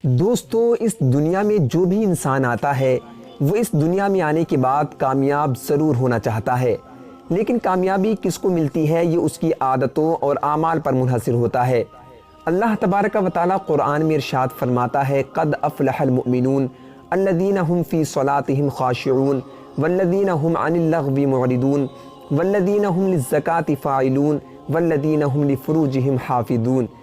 دوستو، اس دنیا میں جو بھی انسان آتا ہے وہ اس دنیا میں آنے کے بعد کامیاب ضرور ہونا چاہتا ہے، لیکن کامیابی کس کو ملتی ہے یہ اس کی عادتوں اور اعمال پر منحصر ہوتا ہے۔ اللہ تبارک و تعالی قرآن میں ارشاد فرماتا ہے، قد افلح المؤمنون الذین هم فی صلاتهم خاشعون والذین هم عن اللغو معرضون والذین هم للزکاة فاعلون والذین هم لفروجهم حافظون۔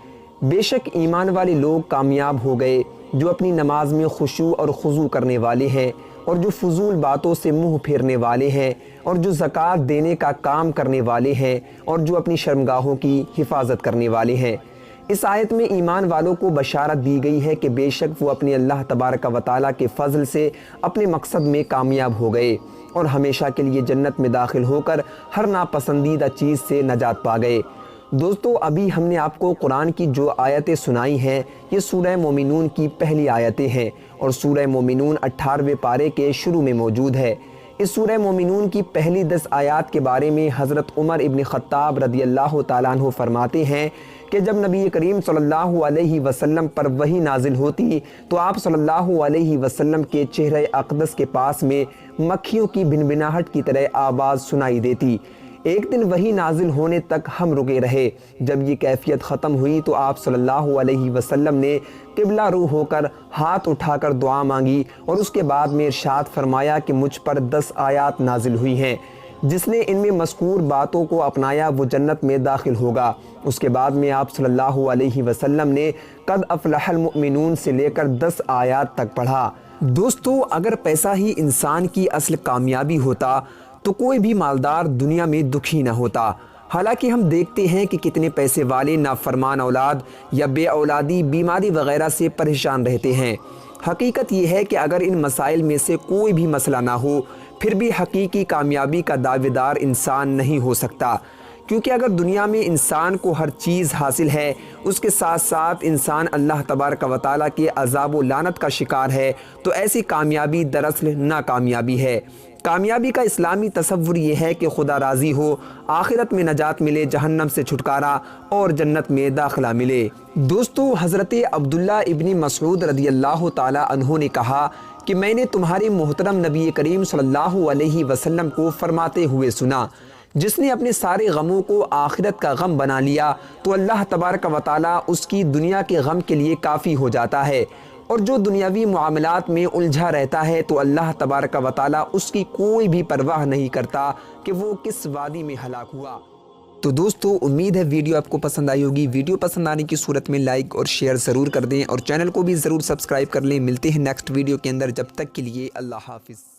بے شک ایمان والے لوگ کامیاب ہو گئے جو اپنی نماز میں خشوع اور خضوع کرنے والے ہیں، اور جو فضول باتوں سے منہ پھیرنے والے ہیں، اور جو زکوٰۃ دینے کا کام کرنے والے ہیں، اور جو اپنی شرمگاہوں کی حفاظت کرنے والے ہیں۔ اس آیت میں ایمان والوں کو بشارت دی گئی ہے کہ بے شک وہ اپنے اللہ تبارک و تعالیٰ کے فضل سے اپنے مقصد میں کامیاب ہو گئے اور ہمیشہ کے لیے جنت میں داخل ہو کر ہر ناپسندیدہ چیز سے نجات پا گئے۔ دوستو، ابھی ہم نے آپ کو قرآن کی جو آیتیں سنائی ہیں یہ سورہ مومنون کی پہلی آیتیں ہیں، اور سورہ مومنون 18ویں پارے کے شروع میں موجود ہے۔ اس سورہ مومنون کی پہلی 10 آیات کے بارے میں حضرت عمر ابن خطاب رضی اللہ تعالیٰ عنہ فرماتے ہیں کہ جب نبی کریم صلی اللہ علیہ وسلم پر وحی نازل ہوتی تو آپ صلی اللہ علیہ وسلم کے چہرہ اقدس کے پاس میں مکھیوں کی بھنبھناہٹ کی طرح آواز سنائی دیتی۔ ایک دن وحی نازل ہونے تک ہم رکے رہے۔ جب یہ کیفیت ختم ہوئی تو آپ صلی اللہ علیہ وسلم نے قبلہ رو ہو کر ہاتھ اٹھا کر دعا مانگی، اور اس کے بعد میں ارشاد فرمایا کہ مجھ پر 10 آیات نازل ہوئی ہیں، جس نے ان میں مذکور باتوں کو اپنایا وہ جنت میں داخل ہوگا۔ اس کے بعد میں آپ صلی اللہ علیہ وسلم نے قد افلح المؤمنون سے لے کر 10 آیات تک پڑھا۔ دوستو، اگر پیسہ ہی انسان کی اصل کامیابی ہوتا تو کوئی بھی مالدار دنیا میں دکھی نہ ہوتا۔ حالانکہ ہم دیکھتے ہیں کہ کتنے پیسے والے نافرمان اولاد یا بے اولادی، بیماری وغیرہ سے پریشان رہتے ہیں۔ حقیقت یہ ہے کہ اگر ان مسائل میں سے کوئی بھی مسئلہ نہ ہو پھر بھی حقیقی کامیابی کا دعوے دار انسان نہیں ہو سکتا، کیونکہ اگر دنیا میں انسان کو ہر چیز حاصل ہے، اس کے ساتھ ساتھ انسان اللہ تبارک و تعالیٰ کے عذاب و لعنت کا شکار ہے، تو ایسی کامیابی دراصل ناکامیابی ہے۔ کامیابی کا اسلامی تصور یہ ہے کہ خدا راضی ہو، آخرت میں نجات ملے، جہنم سے چھٹکارا اور جنت میں داخلہ ملے۔ دوستو، حضرت عبداللہ ابن مسعود رضی اللہ تعالی عنہ نے کہا کہ میں نے تمہارے محترم نبی کریم صلی اللہ علیہ وسلم کو فرماتے ہوئے سنا، جس نے اپنے سارے غموں کو آخرت کا غم بنا لیا تو اللہ تبارک و تعالیٰ اس کی دنیا کے غم کے لیے کافی ہو جاتا ہے، اور جو دنیاوی معاملات میں الجھا رہتا ہے تو اللہ تبارک و تعالیٰ اس کی کوئی بھی پرواہ نہیں کرتا کہ وہ کس وادی میں ہلاک ہوا۔ تو دوستو، امید ہے ویڈیو آپ کو پسند آئی ہوگی۔ ویڈیو پسند آنے کی صورت میں لائک اور شیئر ضرور کر دیں، اور چینل کو بھی ضرور سبسکرائب کر لیں۔ ملتے ہیں نیکسٹ ویڈیو کے اندر، جب تک کے لیے اللہ حافظ۔